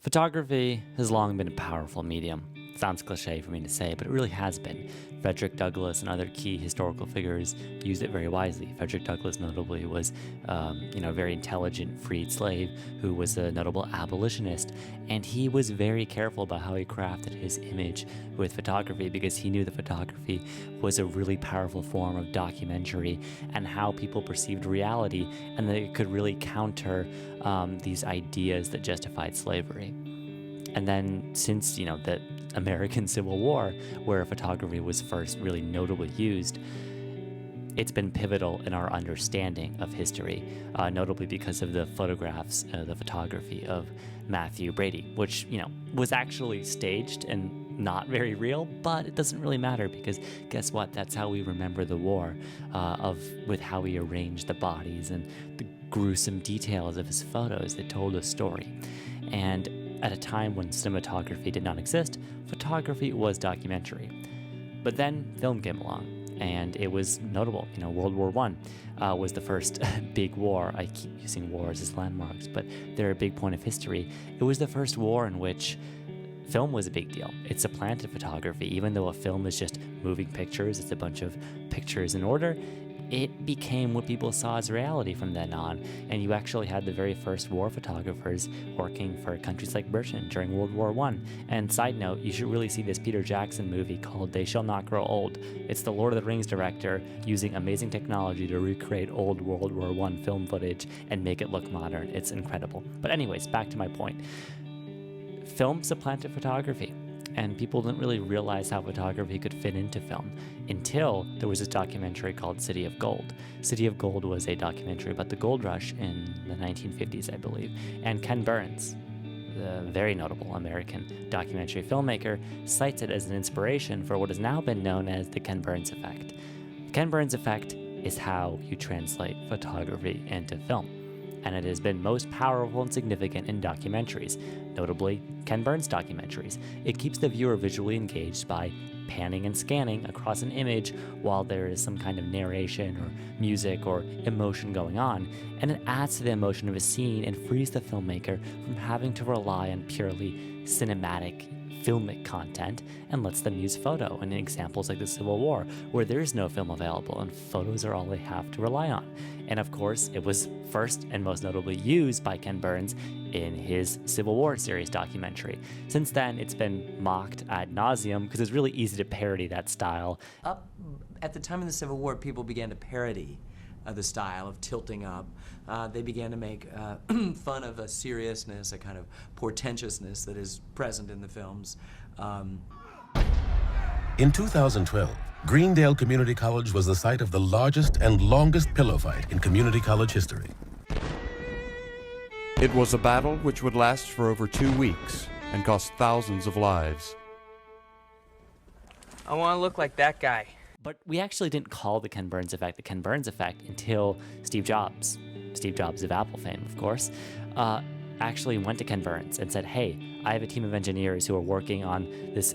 Photography has long been a powerful medium. Sounds cliche for me to say, but it really has been. Frederick Douglass and other key historical figures used it very wisely. Frederick Douglass notably was, a very intelligent freed slave who was a notable abolitionist, and he was very careful about how he crafted his image with photography because he knew that photography was a really powerful form of documentary and how people perceived reality, and that it could really counter these ideas that justified slavery. And then since, the American Civil War, where photography was first really notably used, it's been pivotal in our understanding of history, notably because of the photographs, the photography of Matthew Brady, which, was actually staged and not very real, but it doesn't really matter because guess what? That's how we remember the war, with how he arranged the bodies and the gruesome details of his photos that told a story. And at a time when cinematography did not exist, photography was documentary. But then film came along, and it was notable. World War I was the first big war. I keep using wars as landmarks, but they're a big point of history. It was the first war in which film was a big deal. It supplanted photography. Even though a film is just moving pictures, it's a bunch of pictures in order, it became what people saw as reality from then on, and you actually had the very first war photographers working for countries like Britain during World War I. And side note, you should really see this Peter Jackson movie called They Shall Not Grow Old. It's the Lord of the Rings director using amazing technology to recreate old World War I film footage and make it look modern. It's incredible. But anyways, back to my point. Film supplanted photography, and people didn't really realize how photography could fit into film until there was this documentary called City of Gold. City of Gold was a documentary about the gold rush in the 1950s, I believe, and Ken Burns, the very notable American documentary filmmaker, cites it as an inspiration for what has now been known as the Ken Burns effect. The Ken Burns effect is how you translate photography into film, and it has been most powerful and significant in documentaries, notably Ken Burns documentaries. It keeps the viewer visually engaged by panning and scanning across an image while there is some kind of narration or music or emotion going on, and it adds to the emotion of a scene and frees the filmmaker from having to rely on purely cinematic filmic content and lets them use photo in examples like the Civil War, where there is no film available and photos are all they have to rely on. And of course, it was first and most notably used by Ken Burns in his Civil War series documentary. Since then, it's been mocked ad nauseum because it's really easy to parody that style. Up at the time of the Civil War, people began to parody the style of tilting up. They began to make fun of a seriousness, a kind of portentousness that is present in the films. In 2012, Greendale Community College was the site of the largest and longest pillow fight in community college history. It was a battle which would last for over 2 weeks and cost thousands of lives. I want to look like that guy. But we actually didn't call the Ken Burns effect the Ken Burns effect until Steve Jobs of Apple fame, of course, actually went to Ken Burns and said, hey, I have a team of engineers who are working on this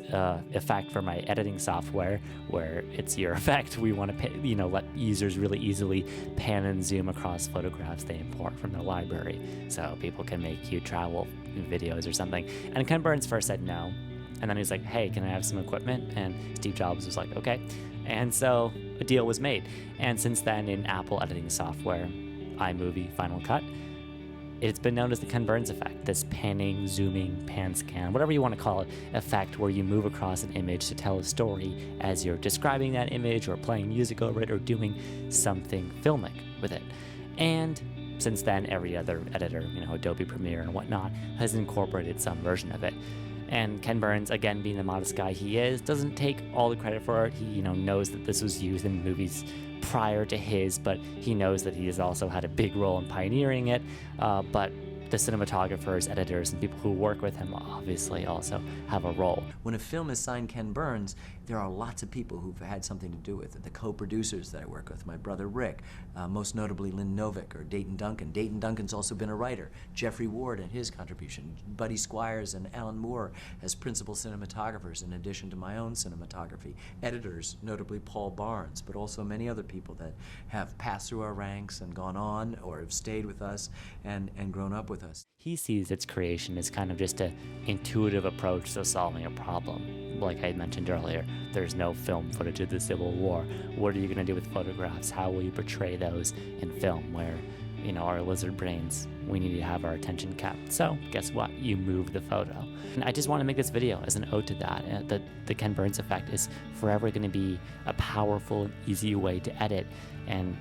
effect for my editing software where it's your effect. We want to let users really easily pan and zoom across photographs they import from their library so people can make cute travel videos or something. And Ken Burns first said no. And then he was like, hey, can I have some equipment? And Steve Jobs was like, okay. And so a deal was made. And since then, in Apple editing software, iMovie, Final Cut, it's been known as the Ken Burns effect, this panning, zooming, pan scan, whatever you want to call it, effect where you move across an image to tell a story as you're describing that image or playing music over it or doing something filmic with it. And since then, every other editor, Adobe Premiere and whatnot, has incorporated some version of it. And Ken Burns, again, being the modest guy he is, doesn't take all the credit for it. He, knows that this was used in movies prior to his, but he knows that he has also had a big role in pioneering it. But the cinematographers, editors, and people who work with him obviously also have a role. When a film is signed Ken Burns, there are lots of people who've had something to do with it. The co-producers that I work with, my brother Rick, most notably Lynn Novick or Dayton Duncan. Dayton Duncan's also been a writer. Jeffrey Ward and his contribution. Buddy Squires and Alan Moore as principal cinematographers in addition to my own cinematography. Editors, notably Paul Barnes, but also many other people that have passed through our ranks and gone on or have stayed with us and grown up with us. He sees its creation as kind of just an intuitive approach to solving a problem. Like I mentioned earlier, there's no film footage of the Civil War. What are you going to do with photographs? How will you portray those in film where, you know, our lizard brains, we need to have our attention kept? So guess what? You move the photo. And I just want to make this video as an ode to that. The Ken Burns effect is forever going to be a powerful and easy way to edit. And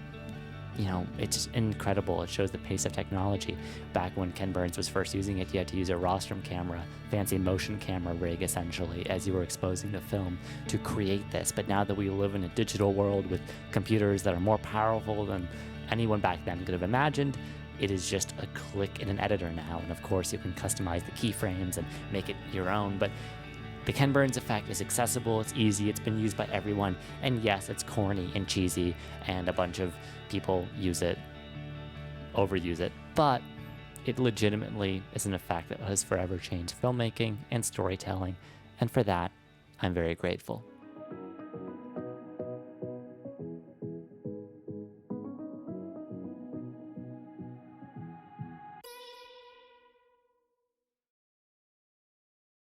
you know, it's incredible. It shows the pace of technology. Back when Ken Burns was first using it, you had to use a rostrum camera, fancy motion camera rig, essentially, as you were exposing the film to create this. But now that we live in a digital world with computers that are more powerful than anyone back then could have imagined, it is just a click in an editor now. And of course, you can customize the keyframes and make it your own. But the Ken Burns effect is accessible, it's easy, it's been used by everyone, and yes, it's corny and cheesy, and a bunch of people use it, overuse it, but it legitimately is an effect that has forever changed filmmaking and storytelling, and for that, I'm very grateful.